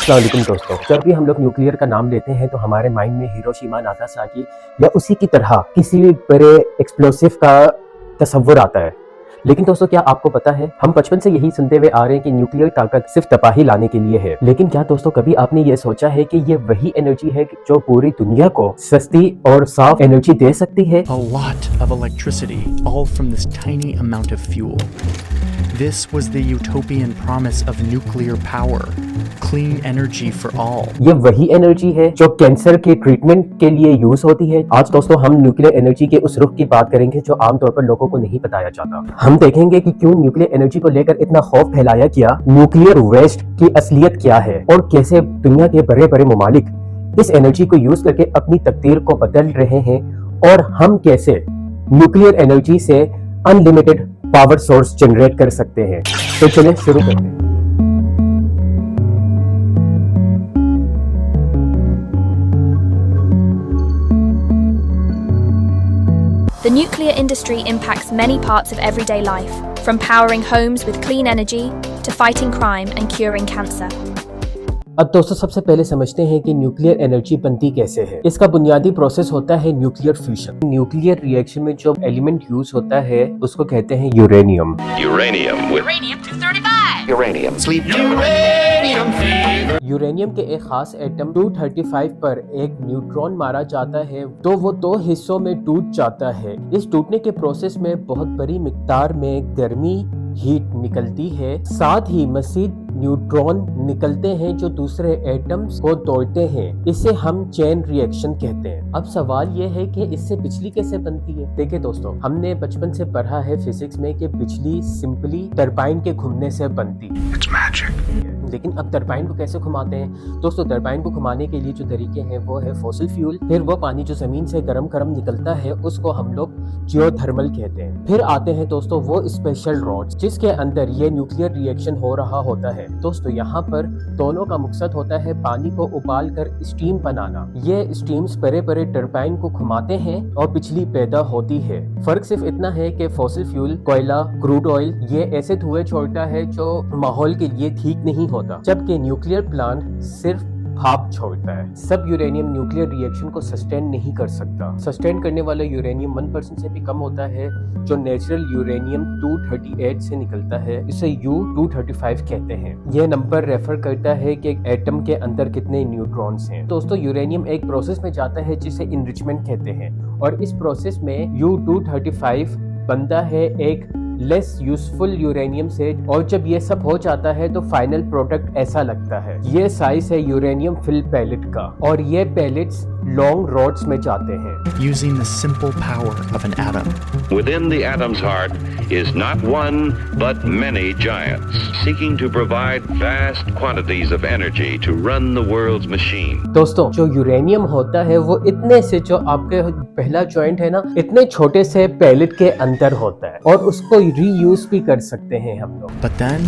अस्सलाम वालेकुम दोस्तों, जब भी हम लोग न्यूक्लियर का नाम लेते हैं तो हमारे माइंड में हिरोशिमा नागासाकी या उसी की तरह किसी भी बड़े एक्सप्लोसिव का तस्वुर आता है। लेकिन दोस्तों, क्या आपको पता है, हम बचपन से यही सुनते हुए आ रहे हैं कि न्यूक्लियर ताकत सिर्फ तबाही लाने के लिए है। लेकिन क्या दोस्तों, कभी आपने ये सोचा है कि ये वही एनर्जी है जो पूरी दुनिया को सस्ती और साफ एनर्जी दे सकती है? A lot of electricity, all from this tiny amount of fuel. This was the utopian promise of nuclear power, clean energy for all. ये वही एनर्जी है जो कैंसर के ट्रीटमेंट के लिए यूज होती है। आज दोस्तों हम न्यूक्लियर एनर्जी के उस रुख की बात करेंगे जो आमतौर पर लोगों को नहीं बताया जाता। हम देखेंगे कि क्यों न्यूक्लियर एनर्जी को लेकर इतना खौफ फैलाया गया, न्यूक्लियर वेस्ट की असलियत क्या है और कैसे दुनिया के बड़े बड़े ममालिक इस एनर्जी को यूज करके अपनी तकदीर को बदल रहे हैं और हम कैसे न्यूक्लियर एनर्जी से अनलिमिटेड पावर सोर्स जनरेट कर सकते हैं। तो चलिए शुरू करते हैं। The nuclear industry impacts many parts of everyday life, from powering homes with clean energy to fighting crime and curing cancer. अब दोस्तों सबसे पहले समझते हैं कि न्यूक्लियर एनर्जी बनती कैसे है। इसका बुनियादी प्रोसेस होता है न्यूक्लियर फ्यूजन। न्यूक्लियर रिएक्शन में जो एलिमेंट यूज होता है उसको कहते हैं यूरेनियम। यूरेनियम के एक खास एटम 235 पर एक न्यूट्रॉन मारा जाता है तो वो दो हिस्सों में टूट जाता है। इस टूटने के प्रोसेस में बहुत बड़ी मिकदार में गर्मी हीट निकलती है, साथ ही मजीद न्यूट्रॉन निकलते हैं जो दूसरे एटम्स को तोड़ते हैं। इसे हम चेन रिएक्शन कहते हैं। अब सवाल ये है कि इससे बिजली कैसे बनती है। देखिए दोस्तों, हमने बचपन से पढ़ा है फिजिक्स में कि बिजली सिंपली टरबाइन के घूमने से बनती है। लेकिन अब टरबाइन को कैसे घुमाते हैं दोस्तों? टरबाइन को घुमाने के लिए जो तरीके हैं वो है फॉसिल फ्यूल, फिर वो पानी जो जमीन से गरम निकलता है उसको हम लोग जियोथर्मल कहते हैं। फिर आते हैं दोस्तों वो स्पेशल रॉड्स जिसके अंदर ये न्यूक्लियर रिएक्शन हो रहा होता है। दोस्तों यहाँ पर दोनों का मकसद होता है पानी को उबाल कर स्टीम बनाना। ये स्टीम्स बड़े बड़े टरबाइन को घुमाते हैं और बिजली पैदा होती है। फर्क सिर्फ इतना है कि फॉसिल फ्यूल, कोयला, क्रूड ऑयल ये ऐसे धुएं छोड़ता है जो माहौल के लिए ठीक नहीं होता, जबकि न्यूक्लियर प्लांट सिर्फ भाप छोड़ता है। सब यूरेनियम न्यूक्लियर रिएक्शन को सस्टेन नहीं कर सकता। सस्टेन करने वाला यूरेनियम 1% से भी कम होता है जो नेचुरल यूरेनियम 238 से निकलता है। इसे U-235 कहते हैं। यह नंबर रेफर करता है कि एटम के अंदर कितने न्यूट्रॉन्स हैं। दोस्तों यूरेनियम एक प्रोसेस में जाता है जिसे इनरिचमेंट कहते हैं और इस प्रोसेस में U-235 बनता है एक लेस यूजफुल यूरेनियम से और जब ये सब हो जाता है तो फाइनल प्रोडक्ट ऐसा लगता है। ये साइज है यूरेनियम फिल पैलेट का और ये पैलेट्स लॉन्ग रॉड्स में जाते हैं। Using the simple power of an atom. Within the atom's heart is not one but many giants seeking to provide vast quantities of energy to run the world's machine. दोस्तों जो uranium होता है वो इतने से जो आपके पहला जॉइंट है ना, इतने छोटे से पैलेट के अंदर होता है और उसको रीयूज भी कर सकते हैं हम लोग। But then,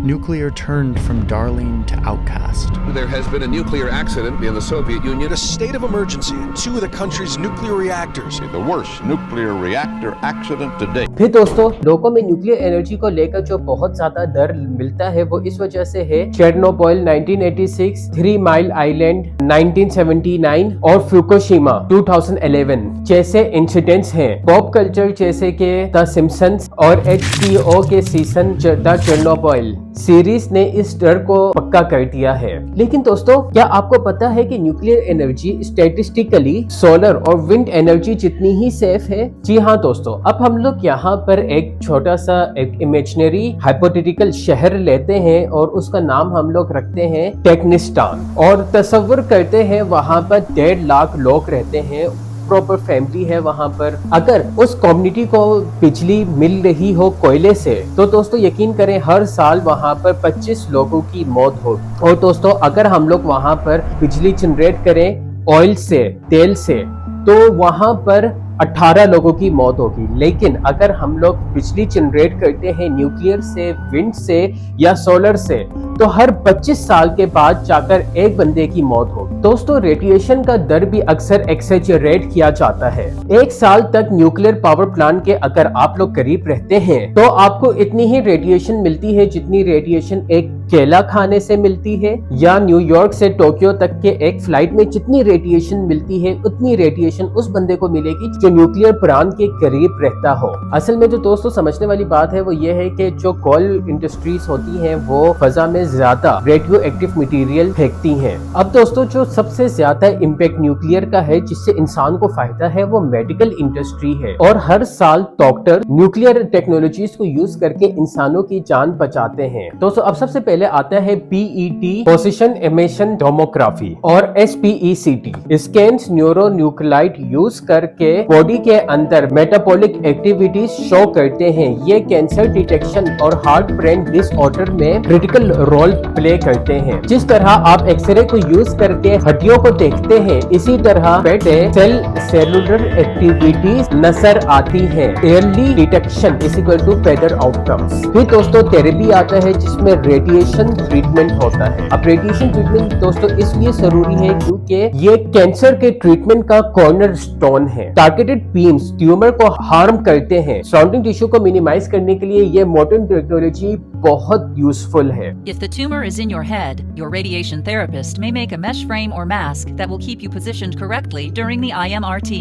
nuclear turned from darling to outcast. There has been a nuclear accident in the Soviet Union. A state of emergency in two of the country's nuclear reactors. The worst nuclear reactor accident to date. फिर दोस्तों लोगों में nuclear energy को लेकर जो बहुत ज्यादा डर मिलता है वो इस वजह से है चेरनोबिल 1986, 3 माइल आइलैंड 1979 और फुकुशिमा 2011 जैसे इंसिडेंट्स हैं। पॉप कल्चर जैसे के द सिम्पसंस और HBO के सीजन द चेरनोबिल सीरीज ने इस डर को पक्का कर दिया है। लेकिन दोस्तों क्या आपको पता है कि न्यूक्लियर एनर्जी स्टैटिस्टिकली सोलर और विंड एनर्जी जितनी ही सेफ है? जी हाँ दोस्तों, अब हम लोग यहाँ पर एक छोटा सा एक इमेजिनरी हाइपोथेटिकल शहर लेते हैं और उसका नाम हम लोग रखते हैं टेक्निस्तान और तस्वर करते हैं वहाँ पर 1.5 लाख लोग रहते हैं, प्रॉपर फैमिली है वहाँ पर। अगर उस कम्युनिटी को बिजली मिल रही हो कोयले से तो दोस्तों यकीन करें हर साल वहाँ पर 25 लोगों की मौत हो। और दोस्तों अगर हम लोग वहाँ पर बिजली जनरेट करें ऑयल से, तेल से, तो वहाँ पर 18 लोगों की मौत होगी। लेकिन अगर हम लोग बिजली जनरेट करते हैं न्यूक्लियर से, विंड से या सोलर से तो हर 25 साल के बाद जाकर एक बंदे की मौत हो। दोस्तों, रेडिएशन का दर भी अक्सर एक्सेजरेट किया जाता है। 1 साल तक न्यूक्लियर पावर प्लांट के अगर आप लोग करीब रहते हैं तो आपको इतनी ही रेडिएशन मिलती है जितनी रेडिएशन एक केला खाने से मिलती है, या न्यूयॉर्क से टोक्यो तक के एक फ्लाइट में जितनी रेडिएशन मिलती है उतनी रेडिएशन उस बंदे को मिलेगी जो न्यूक्लियर प्लांट के करीब रहता हो। असल में जो दोस्तों समझने वाली बात है वो ये है कि जो कोल इंडस्ट्रीज होती हैं वो फजा में ज्यादा रेडियो एक्टिव मटेरियल फेंकती हैं। अब दोस्तों, जो सबसे ज्यादा इम्पैक्ट न्यूक्लियर का है जिससे इंसान को फायदा है वो मेडिकल इंडस्ट्री है, और हर साल डॉक्टर न्यूक्लियर टेक्नोलॉजीज को यूज करके इंसानों की जान बचाते हैं। दोस्तों, अब सबसे पहले आता है PET पोजीशन इमिशन टोमोग्राफी और SPECT scans neuro nuclide use करके बॉडी के अंदर मेटाबॉलिक एक्टिविटीज शो करते हैं। ये कैंसर डिटेक्शन और हार्ट ब्रेन डिसऑर्डर में क्रिटिकल रोल प्ले करते हैं। जिस तरह आप एक्सरे को यूज करके हड्डियों को देखते हैं, इसी तरह सेल सेलुलर एक्टिविटीज नजर आती है। Early detection is equal to better outcomes. फिर दोस्तों थेरेपी आता है जिसमें रेडिएशन ट्रीटमेंट होता है। अब रेडिएशन ट्रीटमेंट दोस्तों इसलिए जरूरी है क्योंकि ये कैंसर के ट्रीटमेंट का कॉर्नर स्टोन है। टारगेटेड बीम्स ट्यूमर को हार्म करते हैं। सराउंडिंग टिश्यू को मिनिमाइज करने के लिए ये मॉडर्न टेक्नोलॉजी बहुत यूजफुल है। If the tumor is in your head, your radiation therapist may make a mesh frame or mask that will keep you positioned correctly during the IMRT.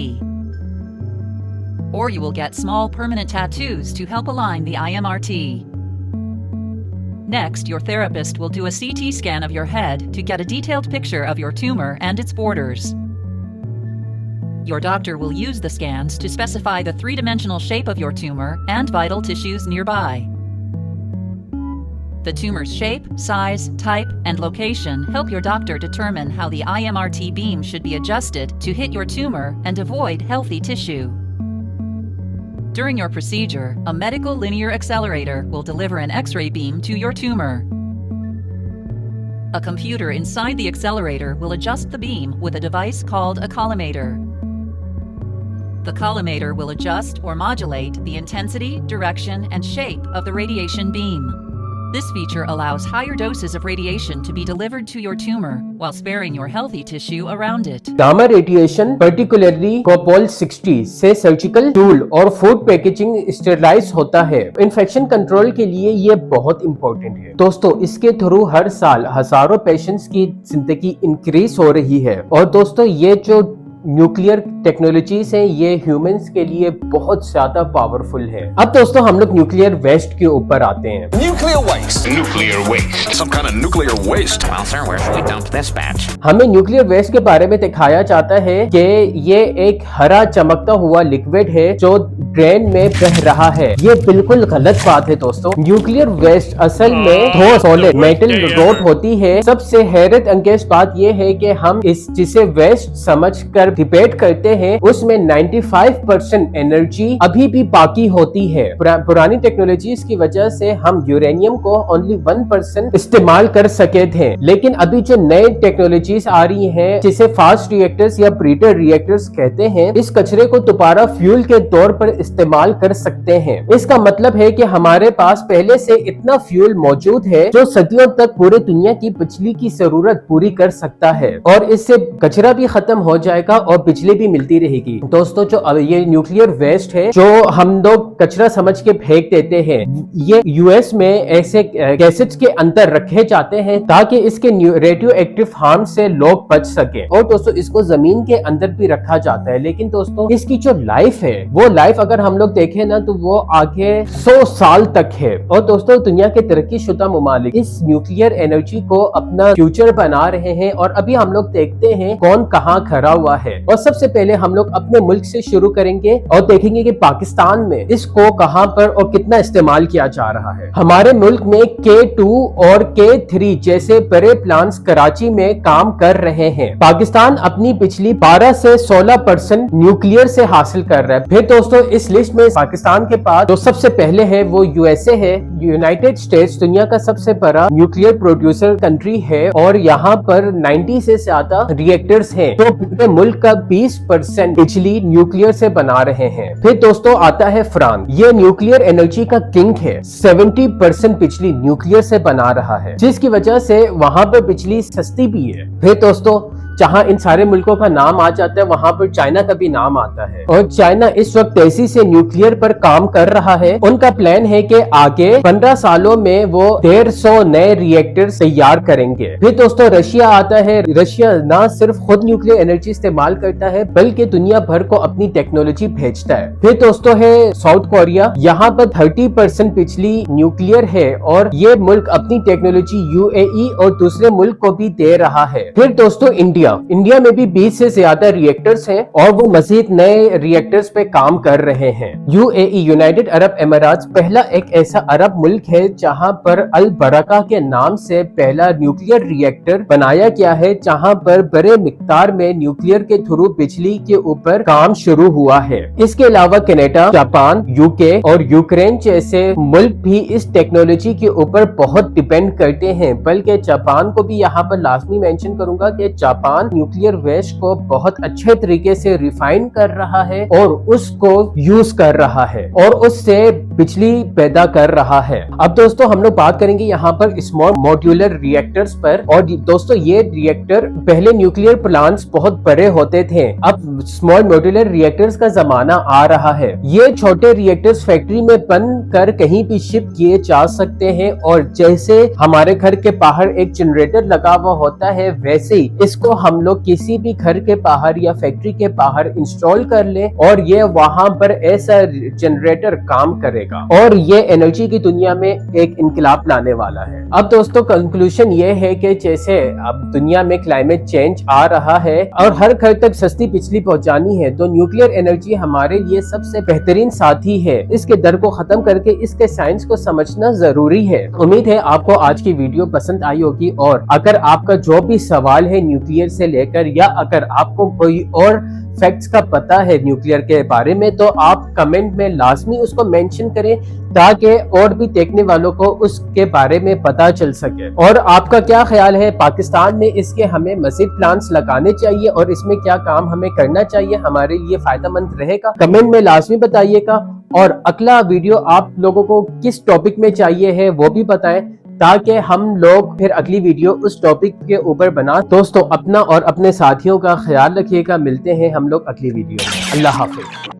Or you will get small permanent tattoos to help align the IMRT. Next, your therapist will do a CT scan of your head to get a detailed picture of your tumor and its borders. Your doctor will use the scans to specify the three-dimensional shape of your tumor and vital tissues nearby. The tumor's shape, size, type, and location help your doctor determine how the IMRT beam should be adjusted to hit your tumor and avoid healthy tissue. During your procedure, a medical linear accelerator will deliver an X-ray beam to your tumor. A computer inside the accelerator will adjust the beam with a device called a collimator. The collimator will adjust or modulate the intensity, direction, and shape of the radiation beam. This feature allows higher doses of radiation to be delivered to your tumor while sparing your healthy tissue around it. Gamma radiation particularly cobalt 60 से surgical tool और food packaging sterilize होता है। Infection control के लिए ये बहुत important है। दोस्तों, इसके थ्रू हर साल हजारों पेशेंट्स की जिंदगी इंक्रीज हो रही है। और दोस्तों, ये जो न्यूक्लियर टेक्नोलॉजीज हैं ये ह्यूमंस के लिए बहुत ज्यादा पावरफुल है। अब दोस्तों हम लोग न्यूक्लियर वेस्ट के ऊपर आते हैं। Nuclear waste. Nuclear waste. Some kind of nuclear waste. Well, sir, where should we dump this batch? हमें न्यूक्लियर वेस्ट के बारे में दिखाया जाता है कि ये एक हरा चमकता हुआ लिक्विड है जो ड्रेन में बह रहा है। ये बिल्कुल गलत बात है दोस्तों। न्यूक्लियर वेस्ट असल में ठोस सॉलिड मेटल रोड होती है। सबसे हैरत अंगेज बात ये है कि हम इस जिसे वेस्ट समझकर डिबेट करते हैं उसमें 95% एनर्जी अभी भी बाकी होती है। पुरानी टेक्नोलॉजीज की वजह से हम यूरेनियम को ओनली 1% इस्तेमाल कर सके थे, लेकिन अभी जो नए टेक्नोलॉजीज आ रही हैं जिसे फास्ट रिएक्टर्स या ब्रीडर रिएक्टर्स कहते हैं, इस कचरे को दोबारा फ्यूल के तौर पर इस्तेमाल कर सकते हैं। इसका मतलब है कि हमारे पास पहले से इतना फ्यूल मौजूद है जो सदियों तक पूरे दुनिया की बिजली की जरूरत पूरी कर सकता है, और इससे कचरा भी खत्म हो जाएगा और बिजली भी मिलती रहेगी। दोस्तों, जो ये न्यूक्लियर वेस्ट है जो हम लोग कचरा समझ के फेंक देते हैं, ये यूएस में ऐसे गैसेट्स के अंदर रखे जाते हैं ताकि इसके रेडियो एक्टिव हार्म से लोग बच सके। और दोस्तों, इसको जमीन के अंदर भी रखा जाता है, लेकिन दोस्तों इसकी जो लाइफ है वो लाइफ अगर हम लोग देखें ना तो वो आगे 100 साल तक है। और दोस्तों, दुनिया के तरक्की शुदा ममालिक इस न्यूक्लियर एनर्जी को अपना फ्यूचर बना रहे हैं, और अभी हम लोग देखते हैं कौन कहाँ खड़ा हुआ है। और सबसे पहले हम लोग अपने मुल्क से शुरू करेंगे और देखेंगे कि पाकिस्तान में इसको कहां पर और कितना इस्तेमाल किया जा रहा है। हमारे मुल्क में K2 और K3 जैसे बड़े प्लांट्स कराची में काम कर रहे हैं। पाकिस्तान अपनी बिजली 12 से 16% न्यूक्लियर से हासिल कर रहा है। फिर दोस्तों, इस लिस्ट में पाकिस्तान के पास जो सबसे पहले है वो USA है। यूनाइटेड स्टेट्स दुनिया का सबसे बड़ा न्यूक्लियर प्रोड्यूसर कंट्री है और यहाँ पर 90 से ज्यादा रिएक्टर्स हैं। तो पूरे मुल्क का 20% बिजली न्यूक्लियर से बना रहे हैं। फिर दोस्तों आता है फ्रांस, ये न्यूक्लियर एनर्जी का किंग है। 70% बिजली न्यूक्लियर से बना रहा है, जिसकी वजह से वहां पर बिजली सस्ती भी है। फिर दोस्तों जहां इन सारे मुल्कों का नाम आ जाता है वहां पर चाइना का भी नाम आता है, और चाइना इस वक्त तेजी से न्यूक्लियर पर काम कर रहा है। उनका प्लान है कि आगे 15 सालों में वो 150 नए रिएक्टर्स तैयार करेंगे। फिर दोस्तों रशिया आता है। रशिया न सिर्फ खुद न्यूक्लियर एनर्जी इस्तेमाल करता है बल्कि दुनिया भर को अपनी टेक्नोलॉजी भेजता है। फिर दोस्तों है साउथ कोरिया, यहाँ पर 30% बिजली न्यूक्लियर है और ये मुल्क अपनी टेक्नोलॉजी यूएई और दूसरे मुल्क को भी दे रहा है। फिर दोस्तों इंडिया में भी 20 से ज्यादा रिएक्टर्स हैं और वो मजीद नए रिएक्टर्स पे काम कर रहे हैं। यूएई यूनाइटेड अरब अमीरात पहला एक ऐसा अरब मुल्क है जहां पर अल बरका के नाम से पहला न्यूक्लियर रिएक्टर बनाया गया है, जहां पर बड़े मिकदार में न्यूक्लियर के थ्रू बिजली के ऊपर काम शुरू हुआ है। इसके अलावा कनाडा, जापान, यूके और यूक्रेन जैसे मुल्क भी इस टेक्नोलॉजी के ऊपर बहुत डिपेंड करते हैं। बल्कि जापान को भी यहाँ पर लाजमी मेंशन करूंगा कि जापान न्यूक्लियर वेस्ट को बहुत अच्छे तरीके से रिफाइन कर रहा है और उसको यूज कर रहा है और उससे बिजली पैदा कर रहा है। अब दोस्तों हम लोग बात करेंगे यहाँ पर स्मॉल मॉड्यूलर रिएक्टर्स पर। और दोस्तों ये रिएक्टर पहले न्यूक्लियर प्लांट्स बहुत बड़े होते थे, अब स्मॉल मॉड्यूलर रिएक्टर्स का जमाना आ रहा है। ये छोटे रिएक्टर्स फैक्ट्री में बन कर कहीं भी शिप किए जा सकते हैं और जैसे हमारे घर के बाहर एक जनरेटर लगा हुआ होता है वैसे ही इसको हम लोग किसी भी घर के बाहर या फैक्ट्री के बाहर इंस्टॉल कर ले और ये वहां पर ऐसा जनरेटर काम करेगा और ये एनर्जी की दुनिया में एक इनकलाब लाने वाला है। अब दोस्तों कंक्लूजन ये है कि जैसे अब दुनिया में क्लाइमेट चेंज आ रहा है और हर घर तक सस्ती बिजली पहुंचानी है, तो न्यूक्लियर एनर्जी हमारे लिए सबसे बेहतरीन साथी है। इसके डर को खत्म करके इसके साइंस को समझना जरूरी है। उम्मीद है आपको आज की वीडियो पसंद आई होगी और अगर आपका जो भी सवाल है न्यूक्लियर से लेकर या अगर आपको कोई और फैक्ट्स का पता है न्यूक्लियर के बारे में तो आप कमेंट में लाजमी उसको मेंशन करें ताकि और भी देखने वालों को उसके बारे में पता चल सके। और आपका क्या ख्याल है, पाकिस्तान में इसके हमें मजीद प्लांट्स लगाने चाहिए और इसमें क्या काम हमें करना चाहिए, हमारे लिए फायदेमंद रहेगा? कमेंट में लाजमी बताइएगा। और अगला वीडियो आप लोगों को किस टॉपिक में चाहिए है वो भी बताएं ताकि हम लोग फिर अगली वीडियो उस टॉपिक के ऊपर बना। दोस्तों अपना और अपने साथियों का ख्याल रखिएगा। मिलते हैं हम लोग अगली वीडियो में। अल्लाह हाफिज।